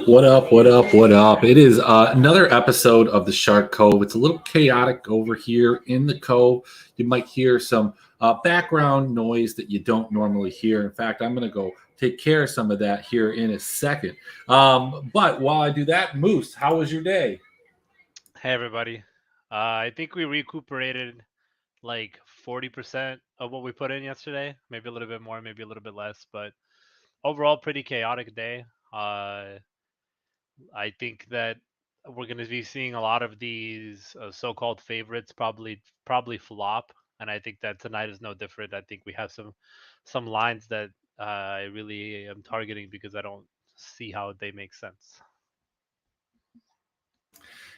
What up? What up? What up? It is another episode of the Shark Cove. It's a little chaotic over here in the cove. You might hear some background noise that you don't normally hear. In fact, I'm going to go take care of some of that here in a second. But while I do that, Moose, how was your day? Hey everybody. I think we recuperated like 40% of what we put in yesterday. Maybe a little bit more, maybe a little bit less, but overall pretty chaotic day. Uh, I think that we're going to be seeing a lot of these so-called favorites probably flop, and I think that tonight is no different. I think we have some lines that I really am targeting because I don't see how they make sense.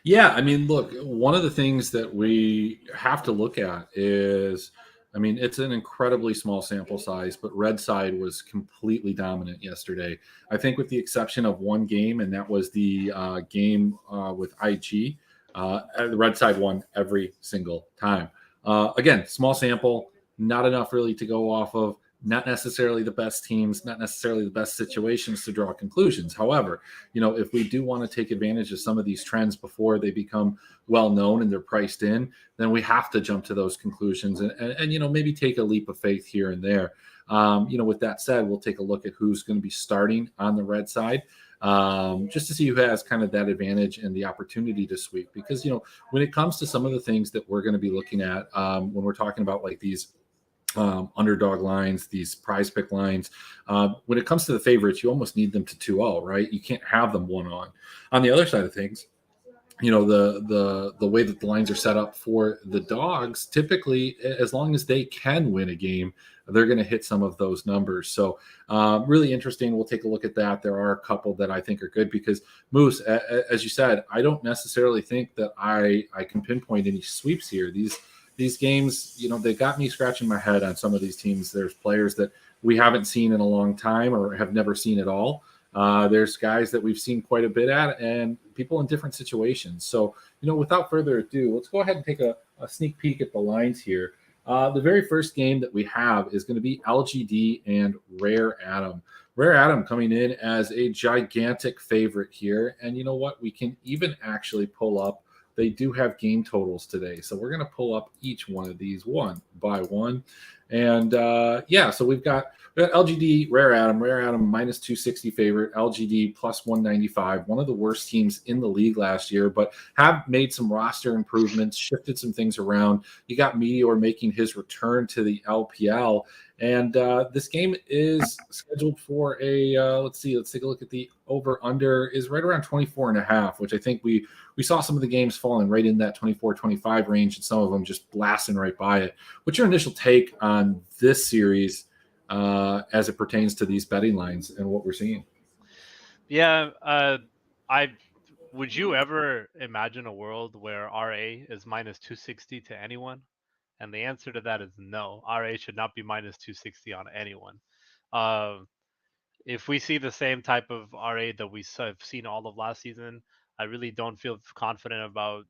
Yeah, I mean, look, one of the things that we have to look at is, I mean, it's an incredibly small sample size, but red side was completely dominant yesterday. I think, with the exception of one game, and that was the game with IG, the red side won every single time. Again, small sample, not enough really to go off of. Not necessarily the best teams, not necessarily the best situations to draw conclusions. However, if we do want to take advantage of some of these trends before they become well known and they're priced in, then we have to jump to those conclusions and maybe take a leap of faith here and there. With that said, we'll take a look at who's going to be starting on the red side. Just to see who has kind of that advantage and the opportunity to sweep. Because, when it comes to some of the things that we're going to be looking at when we're talking about like these underdog lines, these prize pick lines. When it comes to the favorites, you almost need them to 2-0, right? You can't have them 1-on. On the other side of things, the way that the lines are set up for the dogs, typically, as long as they can win a game, they're going to hit some of those numbers. So really interesting. We'll take a look at that. There are a couple that I think are good because, Moose, as you said, I don't necessarily think that I can pinpoint any sweeps here. These games, they got me scratching my head on some of these teams. There's players that we haven't seen in a long time or have never seen at all. There's guys that we've seen quite a bit at, and people in different situations. So, without further ado, let's go ahead and take a sneak peek at the lines here. The very first game that we have is going to be LGD and Rare Atom. Rare Atom coming in as a gigantic favorite here. And you know what? We can even actually pull up. They do have game totals today. So we're going to pull up each one of these one by one. And so we've got LGD, Rare Atom minus 260 favorite, LGD plus 195, one of the worst teams in the league last year, but have made some roster improvements, shifted some things around. You got Meteor making his return to the LPL. And this game is scheduled for let's take a look at the over-under is right around 24.5, which I think we saw some of the games falling right in that 24-25 range, and some of them just blasting right by it. What's your initial take on this series as it pertains to these betting lines and what we're seeing? Yeah, I would you ever imagine a world where RA is minus 260 to anyone? And the answer to that is no. RA should not be minus 260 on anyone. Um, if we see the same type of RA that have seen all of last season, I really don't feel confident about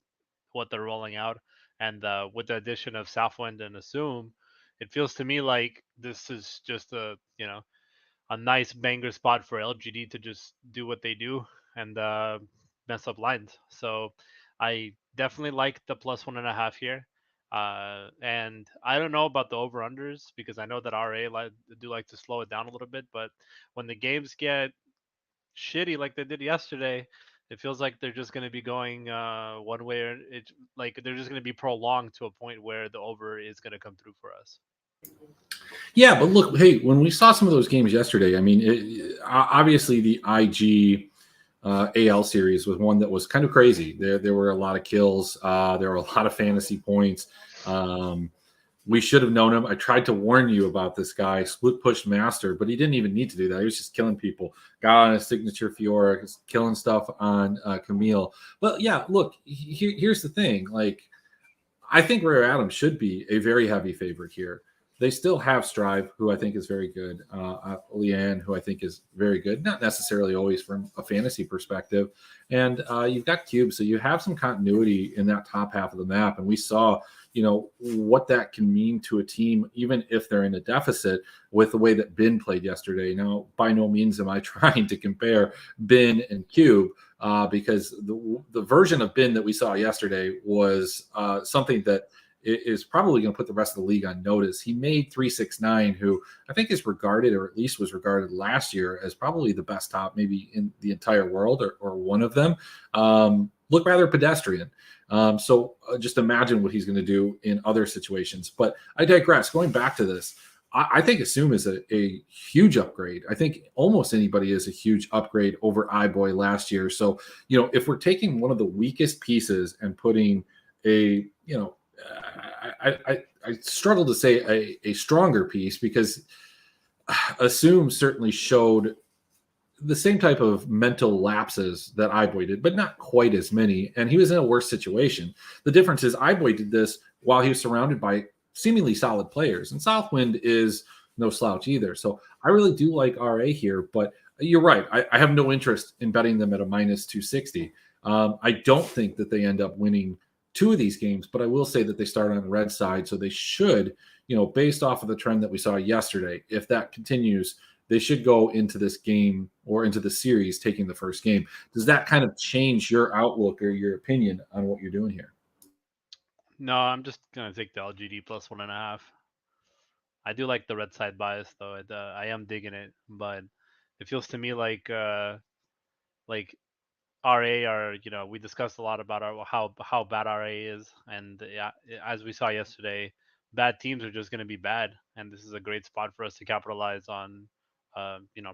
what they're rolling out. And with the addition of Southwind and Assume, it feels to me like this is just a nice banger spot for LGD to just do what they do and mess up lines. So I definitely like the plus 1.5 here. And I don't know about the over unders because I know that do like to slow it down a little bit. But when the games get shitty like they did yesterday, It feels like they're just going to be going one way, or it's like they're just going to be prolonged to a point where the over is going to come through for us. Yeah, but look, hey, when we saw some of those games yesterday, I mean, obviously the IG AL series was one that was kind of crazy. There were a lot of kills. There were a lot of fantasy points. Um, we should have known him. I tried to warn you about this guy, split push master, but he didn't even need to do that. He was just killing people. Got on a signature Fiora, killing stuff on Camille. But yeah, look, here's the thing. Like, I think Rare Adams should be a very heavy favorite here. They still have Strive, who I think is very good. Leanne, who I think is very good, not necessarily always from a fantasy perspective. And you've got Cube, so you have some continuity in that top half of the map. And we saw, what that can mean to a team, even if they're in a deficit, with the way that Bin played yesterday. Now, by no means am I trying to compare Bin and Cube, because the version of Bin that we saw yesterday was something that is probably going to put the rest of the league on notice. He made 369, who I think is regarded, or at least was regarded last year, as probably the best top, maybe in the entire world, or one of them. Look rather pedestrian. So just imagine what he's going to do in other situations. But I digress. Going back to this, I think Assume is a huge upgrade. I think almost anybody is a huge upgrade over iBoy last year. So, if we're taking one of the weakest pieces and putting a, I struggle to say a stronger piece, because Assume certainly showed the same type of mental lapses that iBoy did, but not quite as many. And he was in a worse situation. The difference is iBoy did this while he was surrounded by seemingly solid players, and Southwind is no slouch either. So I really do like RA here, but you're right. I have no interest in betting them at a minus 260. I don't think that they end up winning two of these games, but I will say that they start on the red side. So they should, based off of the trend that we saw yesterday, if that continues, they should go into this game or into the series taking the first game. Does that kind of change your outlook or your opinion on what you're doing here? No, I'm just gonna take the LGD plus 1.5. I do like the red side bias though. I am digging it, but it feels to me like RA are, we discussed a lot about how bad RA is, and yeah, as we saw yesterday, bad teams are just going to be bad, and this is a great spot for us to capitalize on,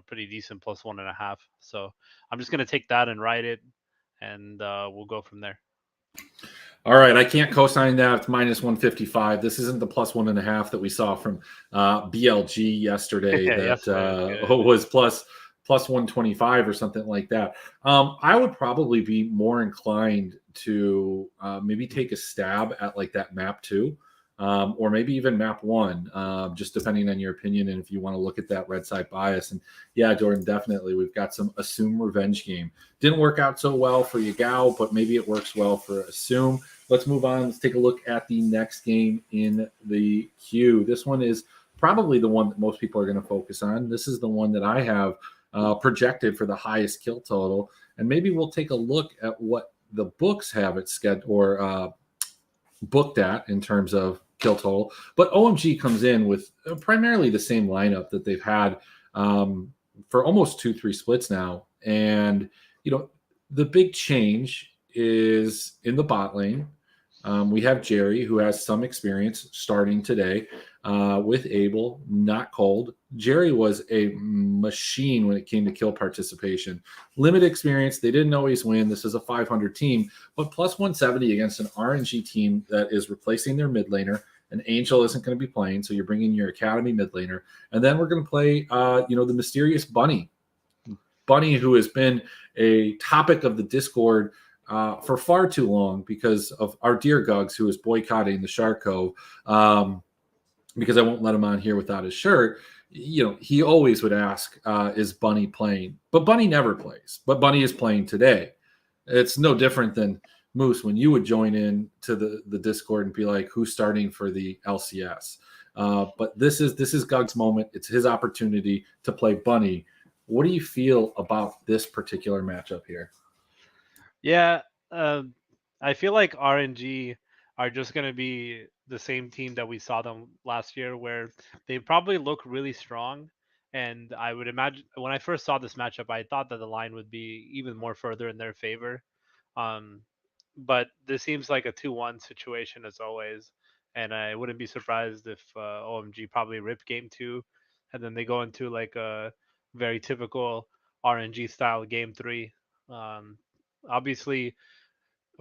pretty decent plus 1.5. So I'm just going to take that and ride it, and we'll go from there. All right, I can't co-sign that. It's minus 155. This isn't the plus 1.5 that we saw from BLG yesterday. That Yesterday was good. was plus 125 or something like that. I would probably be more inclined to maybe take a stab at like that map 2, or maybe even map 1, just depending on your opinion and if you want to look at that red side bias. And yeah, Jordan, definitely, we've got some Assume revenge game. Didn't work out so well for Yagao, but maybe it works well for Assume. Let's move on. Let's take a look at the next game in the queue. This one is probably the one that most people are going to focus on. This is the one that I have projected for the highest kill total. And maybe we'll take a look at what the books have it scheduled or booked at in terms of kill total. But OMG comes in with primarily the same lineup that they've had for almost 2-3 splits now. And, the big change is in the bot lane. We have Jerry, who has some experience starting today with Abel, not cold. Jerry was a machine when it came to kill participation. Limited experience. They didn't always win. This is a 500 team, but plus 170 against an RNG team that is replacing their mid laner. An Angel isn't going to be playing, so you're bringing your Academy mid laner. And then we're going to play, the mysterious Bunny. Bunny, who has been a topic of the Discord for far too long because of our dear Gugs, who is boycotting the Shark Cove, because I won't let him on here without his shirt. He always would ask, is Bunny playing? But Bunny never plays. But Bunny is playing today. It's no different than Moose when you would join in to the Discord and be like, who's starting for the LCS? But this is Gug's moment. It's his opportunity to play Bunny. What do you feel about this particular matchup here? Yeah, I feel like RNG are just going to be the same team that we saw them last year, where they probably look really strong, And I would imagine when I first saw this matchup, I thought that the line would be even more further in their favor. Um, but this seems like a 2-1 situation as always. And I wouldn't be surprised if OMG probably rip game two, and then they go into like a very typical RNG style game three. Um, Obviously,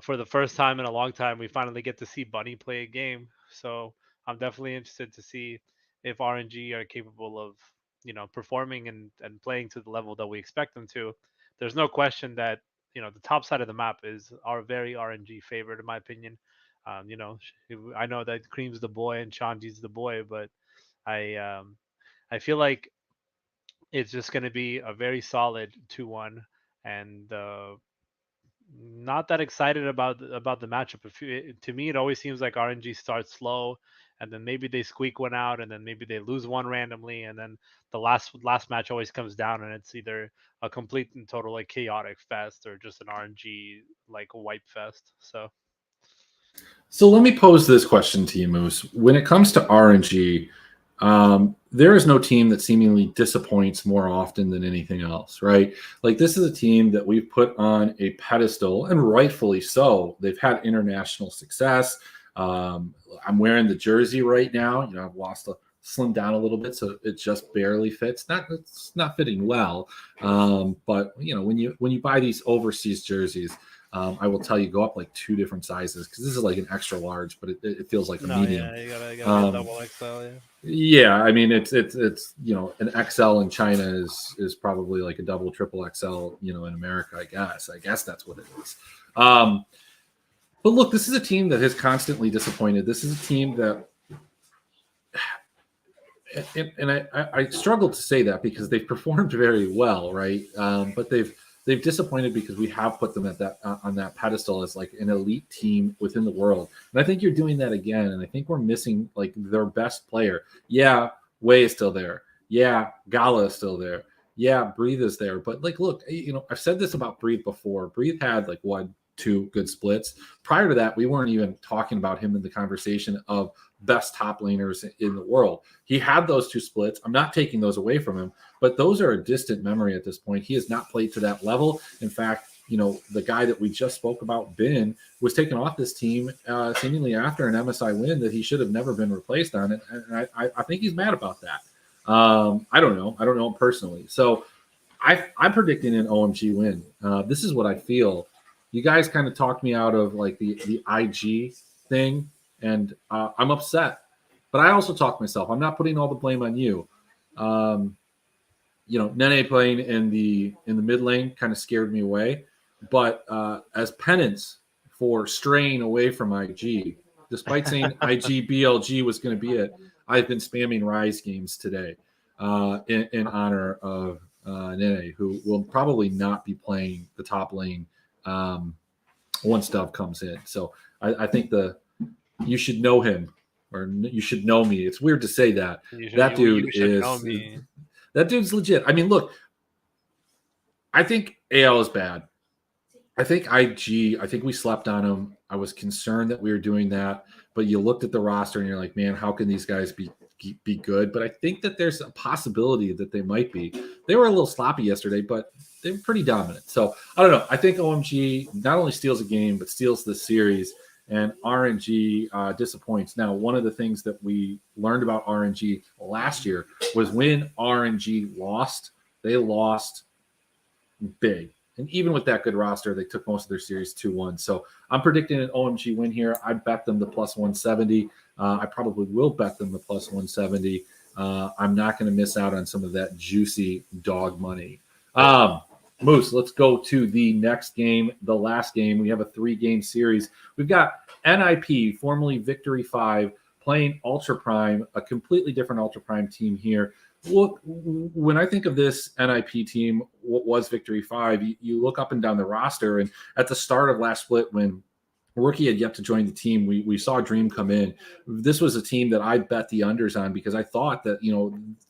for the first time in a long time, we finally get to see Bunny play a game. So I'm definitely interested to see if RNG are capable of, performing and playing to the level that we expect them to. There's no question that, the top side of the map is our very RNG favorite, in my opinion. I know that Cream's the boy and Chanji's the boy, but I um, I feel like it's just going to be a very solid 2-1, and not that excited about the matchup. To me, it always seems like RNG starts slow, and then maybe they squeak one out, and then maybe they lose one randomly, and then the last match always comes down, and it's either a complete and total like chaotic fest or just an RNG like wipe fest. So let me pose this question to you, Moose. When it comes to RNG, there is no team that seemingly disappoints more often than anything else, right? Like this is a team that we've put on a pedestal, and rightfully so. They've had international success. I'm wearing the jersey right now. I've lost slimmed down a little bit, so it just barely fits. It's not fitting well, but when you buy these overseas jerseys. I will tell you, go up like 2 different sizes because this is like an extra large, but it feels like a No, medium. yeah, you gotta get Um, double XL. Yeah. yeah, I mean it's an XL in China is probably like a double triple XL in America. I guess that's what it is. But look, this is a team that has constantly disappointed. This is a team that and I struggle to say that because they've performed very well, right? But they've disappointed because we have put them at that on that pedestal as like an elite team within the world, and I think you're doing that again. And I think we're missing like their best player. Yeah, Wei is still there. Yeah, Gala is still there. Yeah, Breathe is there. But like, look, I've said this about Breathe before. Breathe had like 2 good splits. Prior to that, we weren't even talking about him in the conversation of best top laners in the world. He had those 2 splits. I'm not taking those away from him, but those are a distant memory at this point. He has not played to that level. In fact, the guy that we just spoke about, Bin, was taken off this team seemingly after an MSI win that he should have never been replaced on it. And I think he's mad about that. I don't know. I don't know him personally. So I'm predicting an OMG win. This is what I feel. You guys kind of talked me out of like the IG thing, and I'm upset. But I also talked myself. I'm not putting all the blame on you. Nene playing in the mid lane kind of scared me away. But as penance for straying away from IG, despite saying IG BLG was going to be it, I've been spamming Rise games today in honor of Nene, who will probably not be playing the top lane once Dove comes in. So I think you should know him, or you should know me. It's weird to say that. You should know me. That dude's legit. I mean, look, I think AL is bad. I think I think we slept on him. I was concerned that we were doing that, but you looked at the roster and you're like, man, how can these guys be good? But I think that there's a possibility that they might be. They were a little sloppy yesterday, but they were pretty dominant. So I don't know. I think OMG not only steals a game, but steals the series, and RNG disappoints. Now, one of the things that we learned about RNG last year was when RNG lost, they lost big. And even with that good roster, they took most of their series 2-1. So I'm predicting an OMG win here. I bet them the plus 170. I probably will bet them the plus 170. I'm not going to miss out on some of that juicy dog money. Moose, let's go to the next game, the last game. We have a 3-game series. We've got NIP, formerly Victory 5, playing Ultra Prime, a completely different Ultra Prime team here. Look, when I think of this NIP team, what was Victory 5, you look up and down the roster, and at the start of last split, when Rookie had yet to join the team, we saw Dream come in. This was a team that I bet the unders on because I thought that,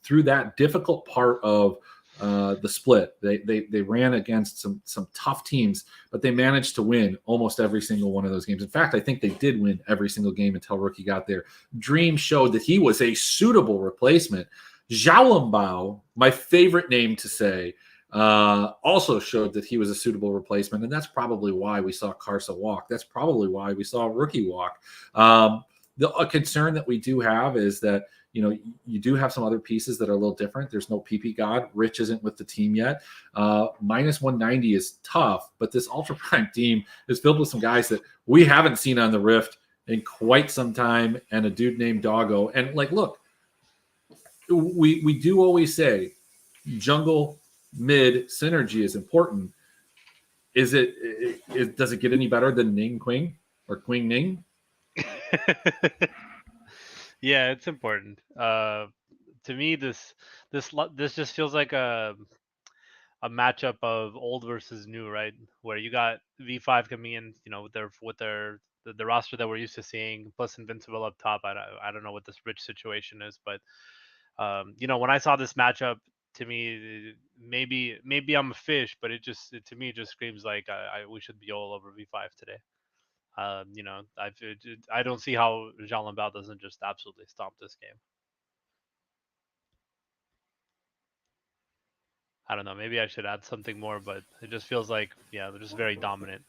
through that difficult part of the split, they ran against some tough teams, but they managed to win almost every single one of those games. In fact, I think they did win every single game until Rookie got there. Dream showed that he was a suitable replacement. Xiaolongbao, my favorite name to say, also showed that he was a suitable replacement, and that's probably why we saw Carsa walk. That's probably why we saw a rookie walk. A concern that we do have is that you do have some other pieces that are a little different. There's no PP God. Rich isn't with the team yet. Minus 190 is tough, but this Ultra Prime team is filled with some guys that we haven't seen on the Rift in quite some time, and a dude named Doggo. And look, we do always say jungle mid synergy is important. Does it get any better than Ning Qing or Qing Ning? Yeah, it's important. To me, this just feels like a matchup of old versus new, right? Where you got V5 coming in, with the roster that we're used to seeing, plus Invincible up top. I don't know what this Rich situation is, but when I saw this matchup, to me, maybe I'm a fish, but to me it just screams like we should be all over V5 today. I don't see how Jean Lambert doesn't just absolutely stomp this game. I don't know. Maybe I should add something more, but it just feels like, yeah, they're just very dominant.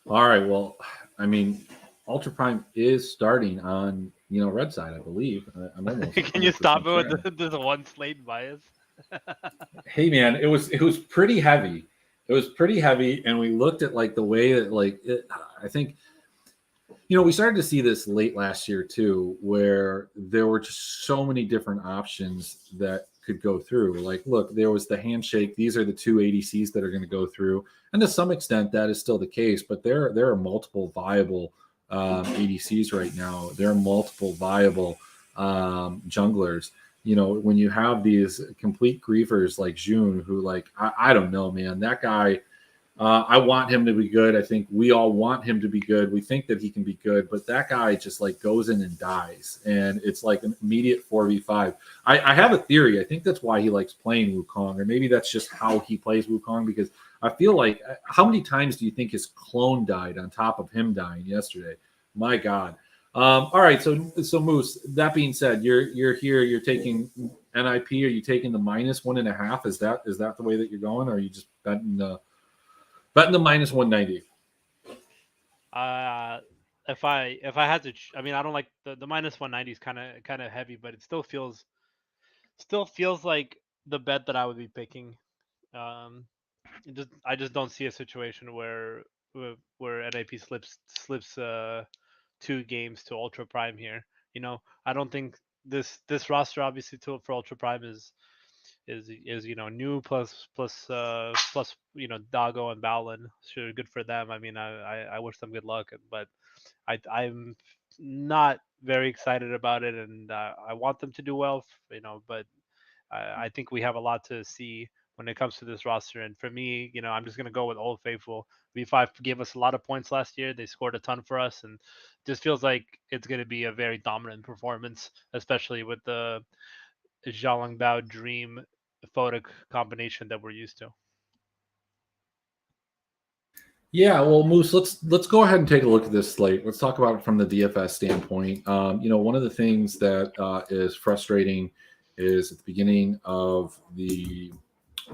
All right. Well, I mean, Ultra Prime is starting on red side, I believe. I'm almost. Can you stop it sure. with the one slate bias? Hey man, it was pretty heavy. It was pretty heavy, and we looked at the way that I think we started to see this late last year too, where there were just so many different options that could go through. Look, there was the handshake. These are the two ADCs that are going to go through, and to some extent that is still the case. But there are multiple viable ADCs right now. There are multiple viable junglers. When you have these complete griefers like June, who I don't know, man, that guy. I want him to be good. I think we all want him to be good. We think that he can be good, but that guy just goes in and dies, and it's an immediate 4v5. I have a theory. I think that's why he likes playing Wukong, or maybe that's just how he plays Wukong, because I feel how many times do you think his clone died on top of him dying yesterday? My God. All right, so Moose. That being said, you're here. You're taking NIP. Are you taking the -1.5? Is that the way that you're going, or are you just betting the minus 190? If I had to, I mean, I don't like the minus 190 is kind of heavy, but it still feels like the bet that I would be picking. I just don't see a situation where NIP slips 2 games to Ultra Prime here. I don't think this roster obviously for Ultra Prime is new plus Dago and Bowlin. Sure, good for them. I mean, I wish them good luck, but I'm not very excited about it, and I want them to do well. But I think we have a lot to see when it comes to this roster. And for me, I'm just gonna go with Old Faithful. V5 gave us a lot of points last year. They scored a ton for us, and just feels like it's gonna be a very dominant performance, especially with the Zhang Dream photic combination that we're used to. Yeah, well, Moose, let's go ahead and take a look at this slate. Let's talk about it from the DFS standpoint. One of the things that is frustrating is at the beginning of the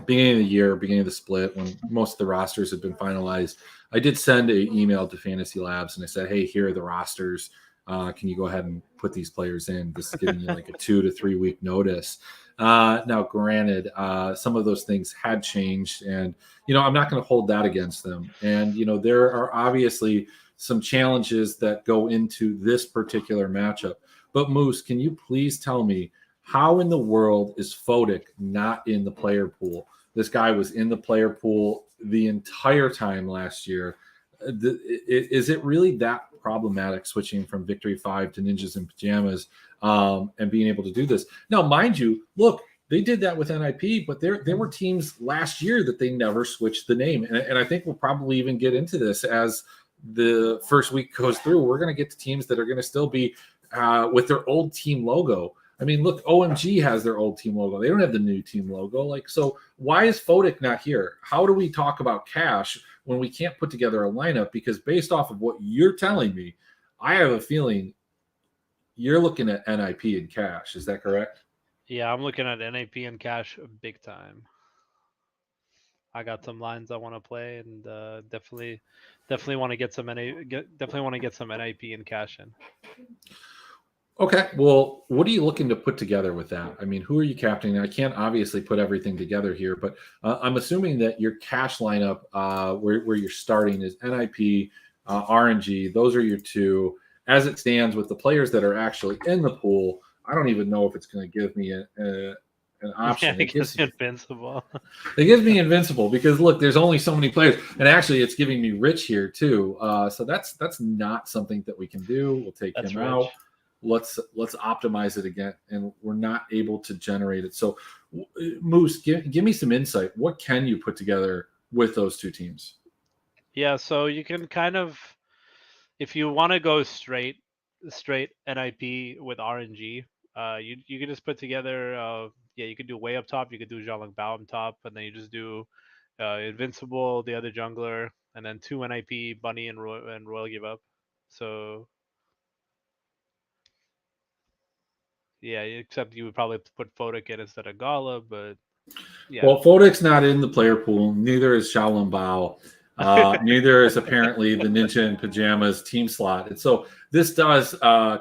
year, beginning of the split, when most of the rosters have been finalized, I did send an email to Fantasy Labs and I said, hey, here are the rosters. Can you go ahead and put these players in? This is giving you a 2 to 3 week notice. Now, granted, some of those things had changed, and I'm not going to hold that against them. And there are obviously some challenges that go into this particular matchup. But Moose, can you please tell me how in the world is Photic not in the player pool? This guy was in the player pool the entire time last year. Is it really that problematic switching from Victory 5 to Ninjas in Pajamas and being able to do this? Now, mind you, look, they did that with NIP, but there were teams last year that they never switched the name. And I think we'll probably even get into this as the first week goes through. We're going to get to teams that are going to still be with their old team logo. I mean, look, OMG has their old team logo. They don't have the new team logo. So why is Photic not here? How do we talk about Cash when we can't put together a lineup? Because based off of what you're telling me, I have a feeling you're looking at NIP and Cash. Is that correct? Yeah, I'm looking at NAP and cash big time. I got some lines I want to play, and definitely want to get some definitely want to get some NAP and cash in. Okay, well, what are you looking to put together with that? I mean, who are you captaining? I can't obviously put everything together here, but I'm assuming that your cash lineup, where you're starting, is NIP, RNG. Those are your two. As it stands, with the players that are actually in the pool, I don't even know if it's going to give me an Yeah, option. it gets invincible. It gives me invincible because look, there's only so many players, and actually, it's giving me Rich here too. So that's not something that we can do. We'll take That's him out. rich. Let's optimize it again, and we're not able to generate it. So, Moose, give me some insight. What can you put together with those two teams? Yeah, so you can kind of, if you want to go straight NIP with RNG, you could just put together, yeah, you could do way up top, you could do Zhang Bao on top, and then you just do Invincible, the other jungler, and then two NIP, Bunny and Royal give up. So yeah, except you would probably put Photic in instead of Gala, but yeah. Well, Fodic's not in the player pool. Neither is Shaolin Bao. Neither is apparently the Ninja in Pajamas team slot. And so this does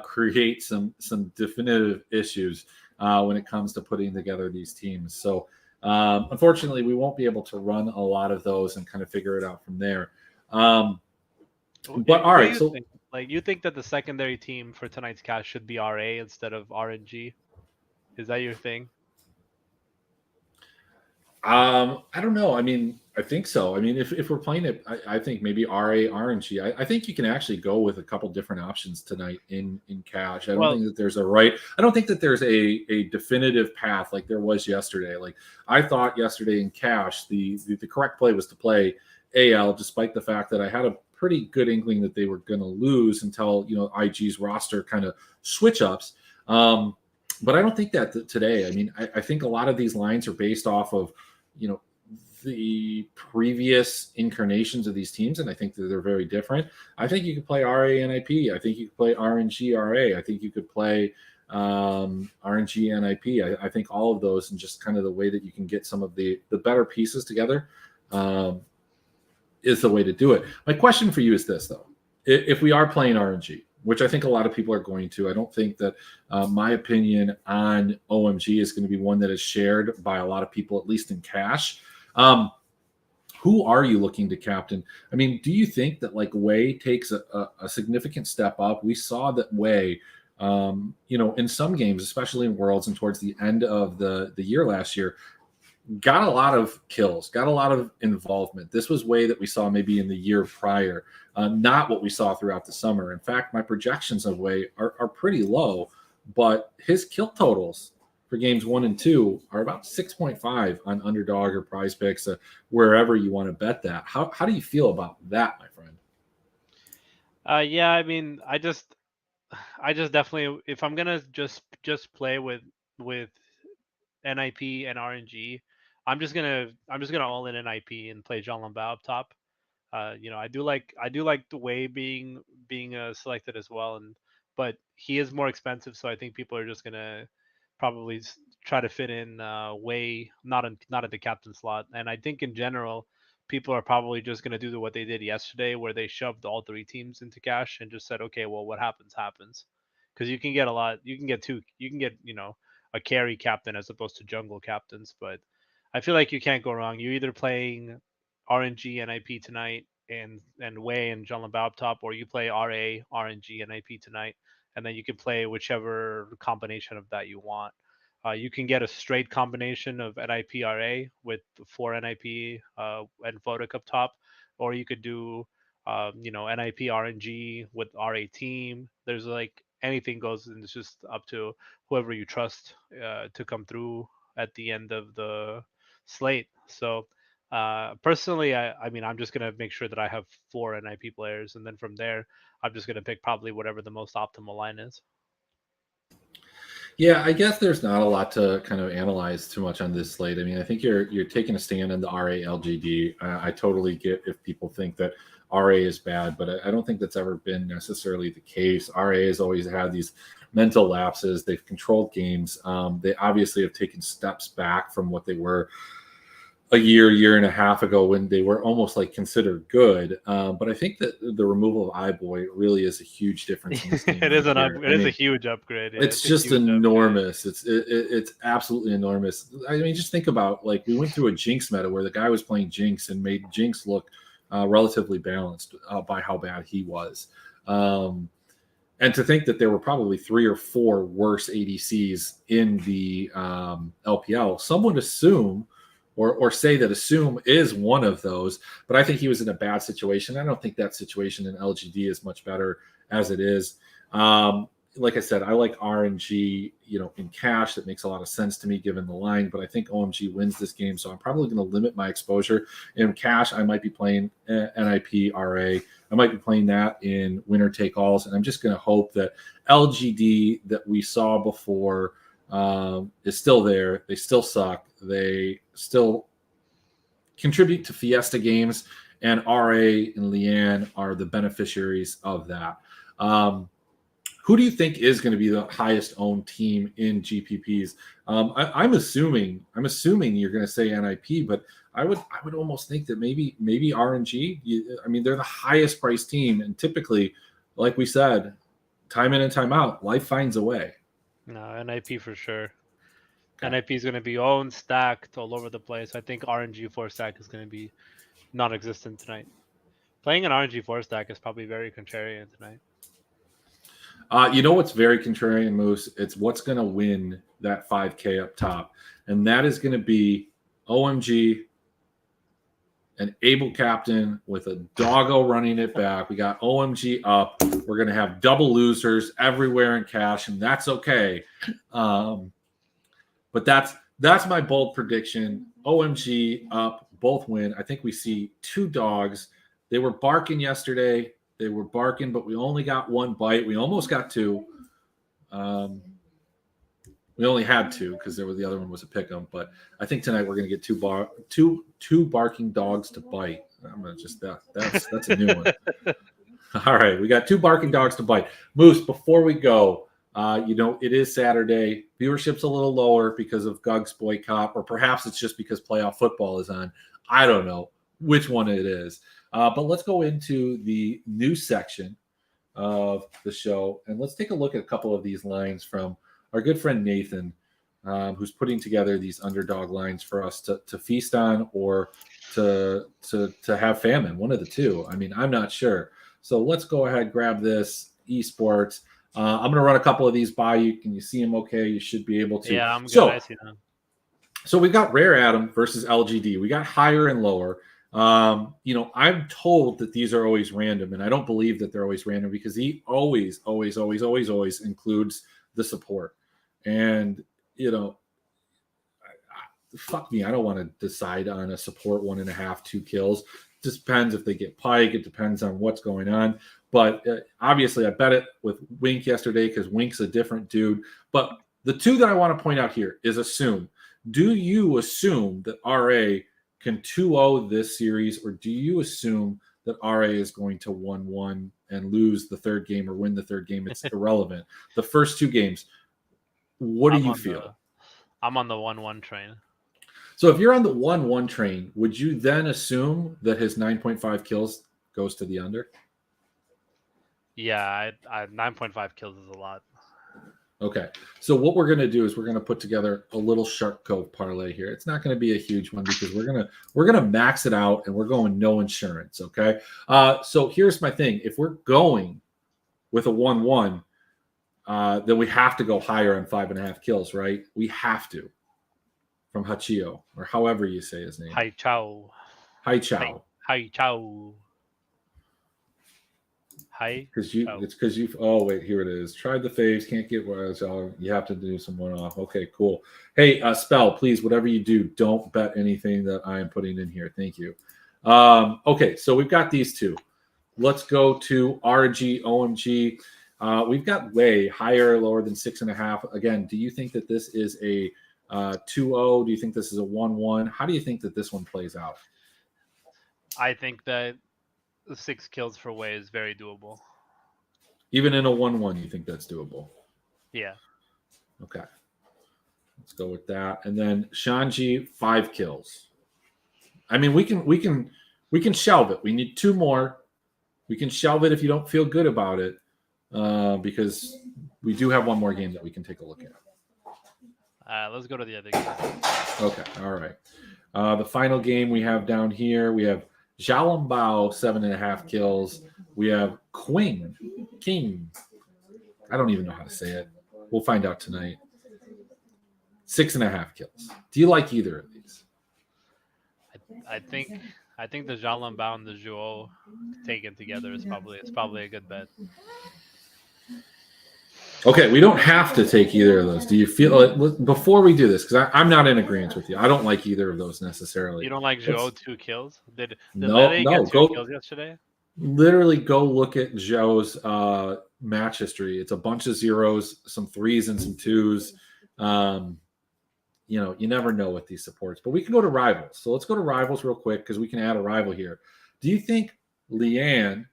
create some definitive issues when it comes to putting together these teams. So unfortunately, we won't be able to run a lot of those and kind of figure it out from there. Um, but all What do right, you so think? Like, you think that the secondary team for tonight's cast should be RA instead of RNG? Is that your thing? I don't know. I mean, I think so. I mean, if we're playing it, I think maybe RA, RNG. I think you can actually go with a couple different options tonight in cash. I don't Well, think that there's a right. I don't think that there's a definitive path like there was yesterday. Like I thought yesterday in cash, the correct play was to play AL, despite the fact that I had a pretty good inkling that they were going to lose until IG's roster kind of switch ups. But I don't think that today. I mean, I think a lot of these lines are based off of you know the previous incarnations of these teams, and I think that they're very different. I think you could play RA NIP. I think you could play RNG RA. I think you could play RNG NIP. I think all of those, and just kind of the way that you can get some of the better pieces together, is the way to do it. My question for you is this, though: if we are playing RNG, which I think a lot of people are going to, I don't think that my opinion on OMG is going to be one that is shared by a lot of people, at least in cash. Who are you looking to captain? I mean, do you think that like Wei takes a significant step up? We saw that Wei, in some games, especially in Worlds and towards the end of the year last year, got a lot of kills, got a lot of involvement. This was Wei that we saw maybe in the year prior, not what we saw throughout the summer. In fact, my projections of Wei are pretty low, but his kill totals for games 1 and 2 are about 6.5 on Underdog or Prize Picks, wherever you want to bet that. How do you feel about that, my friend? yeah, I mean, I just definitely, if I'm gonna just play with NIP and RNG, I'm just gonna all in NIP and play Jean Lambert up top. I do like the way being selected as well, and but he is more expensive, so I think people are just gonna probably try to fit in way not at the captain slot. And I think in general, people are probably just gonna do what they did yesterday, where they shoved all three teams into cash and just said, okay, well, what happens happens, because you can get a lot, you can get a carry captain as opposed to jungle captains, but I feel like you can't go wrong. You're either playing RNG NIP tonight and Wei and John Labao up top, or you play RA RNG NIP tonight, and then you can play whichever combination of that you want. You can get a straight combination of NIP RA with four NIP and Vodek up top, or you could do NIP RNG with RA team. There's like anything goes, and it's just up to whoever you trust to come through at the end of the slate. So personally, I mean, I'm just gonna make sure that I have four NIP players, and then from there, I'm just gonna pick probably whatever the most optimal line is. Yeah, I guess there's not a lot to kind of analyze too much on this slate. I mean, I think you're taking a stand on the RA LGD. I totally get if people think that RA is bad, but I don't think that's ever been necessarily the case. RA has always had these mental lapses. They've controlled games. They obviously have taken steps back from what they were a year and a half ago when they were almost like considered good. But I think that the removal of iBoy really is a huge difference in this game It is right here. it is a huge upgrade. Yeah, It's it's a just huge upgrade. enormous. It's absolutely enormous. I mean, just think about like we went through a Jinx meta where the guy was playing Jinx and made Jinx look relatively balanced by how bad he was. Um, and to think that there were probably 3 or 4 worse ADCs in the LPL, some would assume or say that assume is one of those. But I think he was in a bad situation. I don't think that situation in LGD is much better as it is. Like I said, I like RNG, in cash. That makes a lot of sense to me given the line, but I think OMG wins this game, so I'm probably going to limit my exposure. In cash, I might be playing NIP, RA. I might be playing that in winner take alls, and I'm just going to hope that LGD that we saw before is still there. They still suck. They still contribute to Fiesta games, and RA and Leanne are the beneficiaries of that. Who do you think is going to be the highest owned team in GPPs? I'm assuming you're going to say NIP, but I would almost think that maybe RNG. I mean, they're the highest priced team, and typically, like we said, time in and time out, life finds a way. No, NIP for sure. Okay. NIP is going to be owned, stacked all over the place. I think RNG 4 stack is going to be non-existent tonight. Playing an RNG 4 stack is probably very contrarian tonight. You know what's very contrarian, Moose? It's what's going to win that 5K up top, and that is going to be OMG, an able captain with a doggo running it back. We got OMG up. We're going to have double losers everywhere in cash, and that's okay. But that's my bold prediction. OMG up, both win. I think we see 2 dogs. They were barking yesterday. They were barking, but we only got 1 bite. We almost got 2. We only had 2 because the other one was a pick 'em. But I think tonight we're going to get two barking dogs to bite. I'm gonna just that's a new one. All right, we got 2 barking dogs to bite. Moose, before we go, it is Saturday. Viewership's a little lower because of Gug's boycott, or perhaps it's just because playoff football is on. I don't know which one it is. But let's go into the news section of the show, and let's take a look at a couple of these lines from our good friend Nathan, who's putting together these underdog lines for us to feast on or to have famine, one of the two. I mean, I'm not sure. So let's go ahead, grab this esports. I'm going to run a couple of these by you. Can you see them okay? You should be able to. Yeah, I'm good. I see them. So we got Rare Atom versus LGD. We got higher and lower. I'm told that these are always random, and I don't believe that they're always random because he always includes the support. And fuck me, I don't want to decide on a support 1.5, 2 kills. It just depends if they get Pike. It depends on what's going on. But obviously, I bet it with Wink yesterday because Wink's a different dude. But the 2 that I want to point out here is assume. Do you assume that RA can 2-0 this series, or do you assume that RA is going to 1-1 and lose the 3rd game or win the 3rd game? It's irrelevant. The first 2 games, what do you feel? I'm on the 1-1 train. So if you're on the 1-1 train, would you then assume that his 9.5 kills goes to the under? Yeah, 9.5 kills is a lot. Okay, so what we're going to do is we're going to put together a little Shark Cove parlay here. It's not going to be a huge one because we're gonna max it out and we're going no insurance. Okay, so here's my thing: if we're going with a 1-1, then we have to go higher on 5.5 kills, right? We have to from Hachio or however you say his name. Hai Chao. Hai Chao. Hai Chao. It's because you. Oh wait, here it is. Tried the faves, can't get wires. You have to do some one off. Okay, cool. Hey, Spell, please, whatever you do, don't bet anything that I am putting in here. Thank you. Okay, so we've got these 2. Let's go to RG OMG. We've got way higher, lower than 6.5. Again, do you think that this is a 2-0? Do you think this is a 1-1? How do you think that this one plays out? I think that 6 kills for Way is very doable. Even in a 1-1, you think that's doable? Yeah. Okay. Let's go with that. And then Shanji, 5 kills. I mean, we can shelve it. We need 2 more. We can shelve it if you don't feel good about it, because we do have one more game that we can take a look at. Let's go to the other game. Okay, all right. The final game we have down here, we have Xiaolongbao, 7.5 kills. We have King. I don't even know how to say it. We'll find out tonight. 6.5 kills. Do you like either of these? I think the Xiaolongbao and the Zhuo taken together is probably a good bet. Okay, we don't have to take either of those. Do you feel before we do this? Because I'm not in agreement with you. I don't like either of those necessarily. You don't like Zhuo 2 kills? Did No, Lele no. get 2 kills yesterday? Literally, go look at Zhou's match history. It's a bunch of zeros, some 3s and some 2s. You never know with these supports. But we can go to rivals. So let's go to rivals real quick because we can add a rival here. Do you think Lian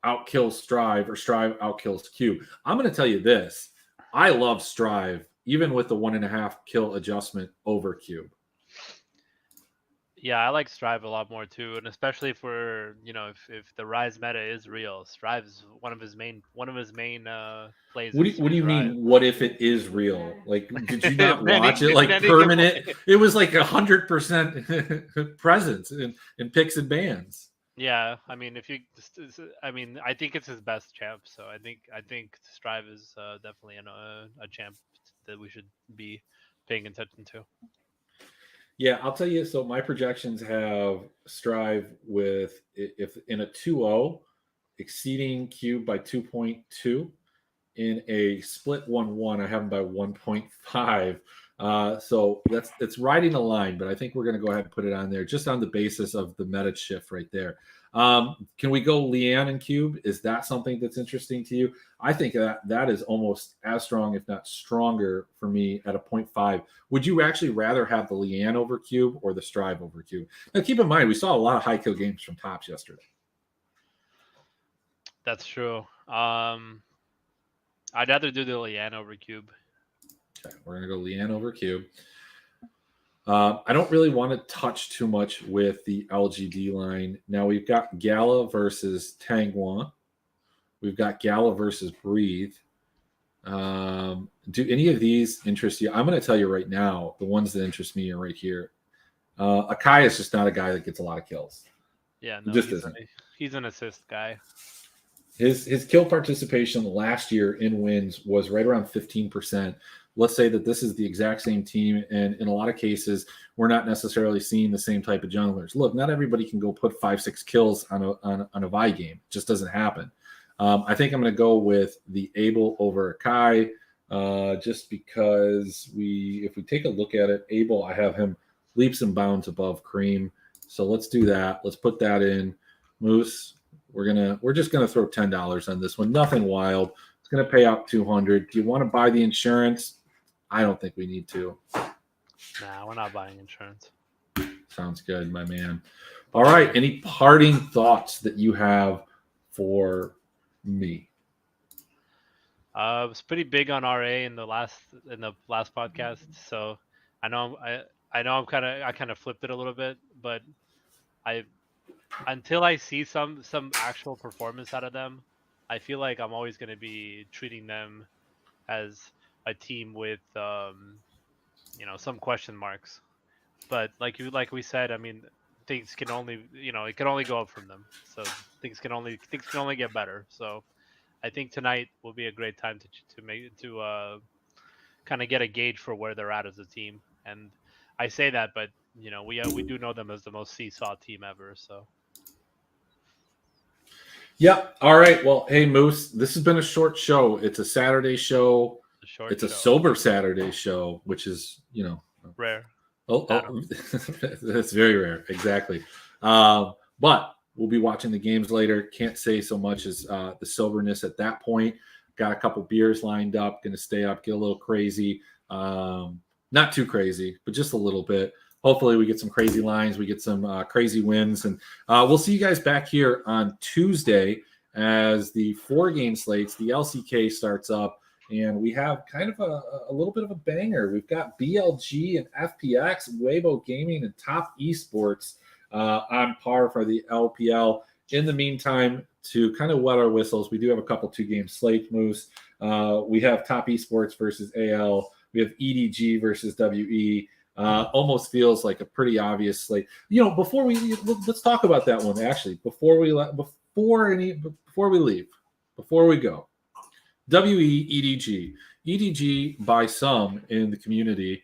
outkills Strive or Strive outkills Cube? I'm going to tell you this. I love Strive, even with the 1.5 kill adjustment over Cube. Yeah, I like Strive a lot more too, and especially for if the Rise meta is real, Strive is one of his main plays. What do you mean? What if it is real? Like, did you not watch it? Like permanent? It was like 100% presence in picks and bans. Yeah, I mean, I think it's his best champ. So I think Strive is definitely a champ that we should be paying attention to. Yeah, I'll tell you. So my projections have Strive with, if in a 2-0, exceeding Cube by 2.2. In a split 1-1, I have him by 1.5. So it's riding a line, but I think we're going to go ahead and put it on there just on the basis of the meta shift right there. Can we go Lian and Cube? Is that something that's interesting to you? I think that is almost as strong, if not stronger, for me at a 0.5. Would you actually rather have the Lian over Cube or the Strive over Cube? Now, keep in mind, we saw a lot of high kill games from Tops yesterday. That's true. I'd rather do the Lian over Cube. Okay, we're going to go Lian over Cube. I don't really want to touch too much with the LGD line. Now we've got Gala versus Tangwan. We've got Gala versus Breathe. Do any of these interest you? I'm going to tell you right now, the ones that interest me are right here. Akai is just not a guy that gets a lot of kills. Yeah, no, he's an assist guy. His kill participation last year in wins was right around 15%. Let's say that this is the exact same team, and in a lot of cases, we're not necessarily seeing the same type of junglers. Look, not everybody can go put 5-6 kills on a Vi game. It just doesn't happen. I think I'm going to go with the Abel over Akai, just because if we take a look at it, Abel, I have him leaps and bounds above Cream. So let's do that. Let's put that in. Moose, we're just gonna throw $10 on this one. Nothing wild. It's gonna pay out $200. Do you want to buy the insurance? I don't think we need to. Nah, we're not buying insurance. Sounds good, my man. All right. Any parting thoughts that you have for me? I was pretty big on RA in the last podcast, so I know I kind of flipped it a little bit, but until I see some actual performance out of them, I feel like I'm always going to be treating them as a team with some question marks. But like we said, I mean, things can only it can only go up from them. So things can only get better. So I think tonight will be a great time to kind of get a gauge for where they're at as a team. And I say that, but we do know them as the most seesaw team ever. So. Yep. All right. Well, hey Moose, this has been a short show. It's a Saturday show. It's a sober Saturday show, which is rare. Oh, that's very rare. Exactly. But we'll be watching the games later. Can't say so much as the soberness at that point. Got a couple beers lined up. Going to stay up, get a little crazy. Not too crazy, but just a little bit. Hopefully we get some crazy lines. We get some crazy wins. And we'll see you guys back here on Tuesday as the 4-game slates, the LCK starts up. And we have kind of a little bit of a banger. We've got BLG and FPX, Weibo Gaming, and Top Esports on par for the LPL. In the meantime, to kind of wet our whistles, we do have a couple 2-game slate moves. We have Top Esports versus AL. We have EDG versus WE. Almost feels like a pretty obvious slate. Let's talk about that one actually before we leave, before we go. WE EDG. EDG by some in the community,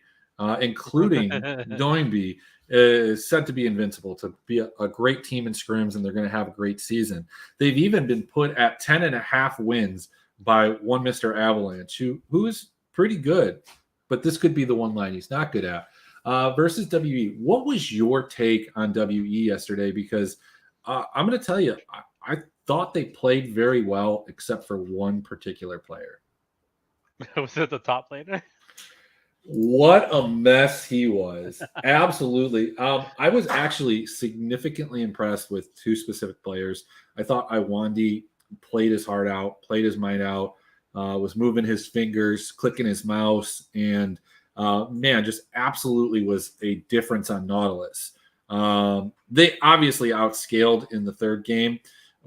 including Doinby, is said to be invincible, to be a great team in scrims, and they're going to have a great season. They've even been put at 10.5 wins by one Mr. Avalanche, who is pretty good, but this could be the one line he's not good at. Versus WE. What was your take on WE yesterday? Because I'm going to tell you, I thought they played very well, except for one particular player. Was it the top laner? What a mess he was. Absolutely. I was actually significantly impressed with 2 specific players. I thought Iwandi played his heart out, played his mind out, was moving his fingers, clicking his mouse, and man, just absolutely was a difference on Nautilus. They obviously outscaled in the 3rd game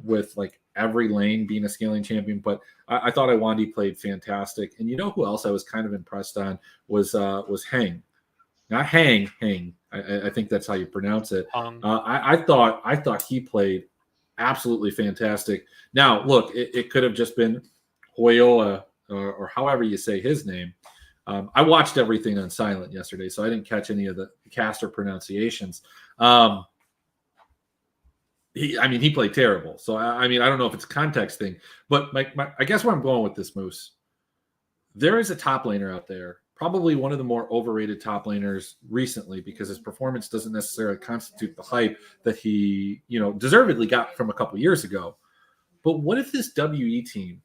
with like every lane being a scaling champion, but I thought Iwandi played fantastic. And you know who else I was kind of impressed on was Hang. Not Hang. I think that's how you pronounce it. I thought he played absolutely fantastic. Now, look, it could have just been Hoyoa or however you say his name. I watched everything on silent yesterday, so I didn't catch any of the caster pronunciations. He played terrible. So, I don't know if it's a context thing, but I guess where I'm going with this, Moose, there is a top laner out there, probably one of the more overrated top laners recently, because his performance doesn't necessarily constitute the hype that he, deservedly got from a couple years ago. But what if this WE team,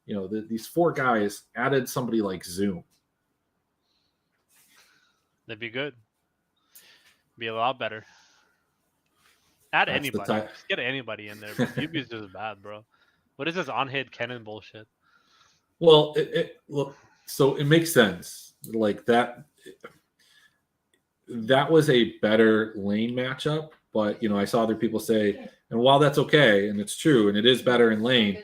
these 4 guys added somebody like Zoom? That'd be good. Be a lot better. Add anybody. Just get anybody in there. But Yubi's just bad, bro. What is this on-hit cannon bullshit? Well, so it makes sense. Like that was a better lane matchup, but I saw other people say, and while that's okay, and it's true, and it is better in lane,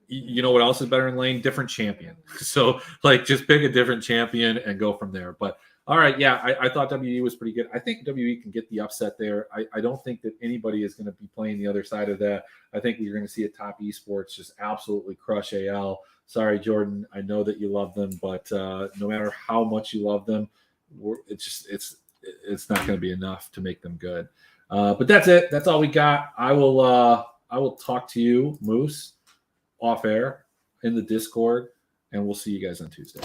you know what else is better in lane? Different champion. So just pick a different champion and go from there. But all right, yeah, I thought WE was pretty good. I think WE can get the upset there. I don't think that anybody is going to be playing the other side of that. I think you're going to see a Top Esports just absolutely crush AL. Sorry, Jordan. I know that you love them, but no matter how much you love them, it's not going to be enough to make them good. But that's it. That's all we got. I will talk to you, Moose, off air in the Discord, and we'll see you guys on Tuesday.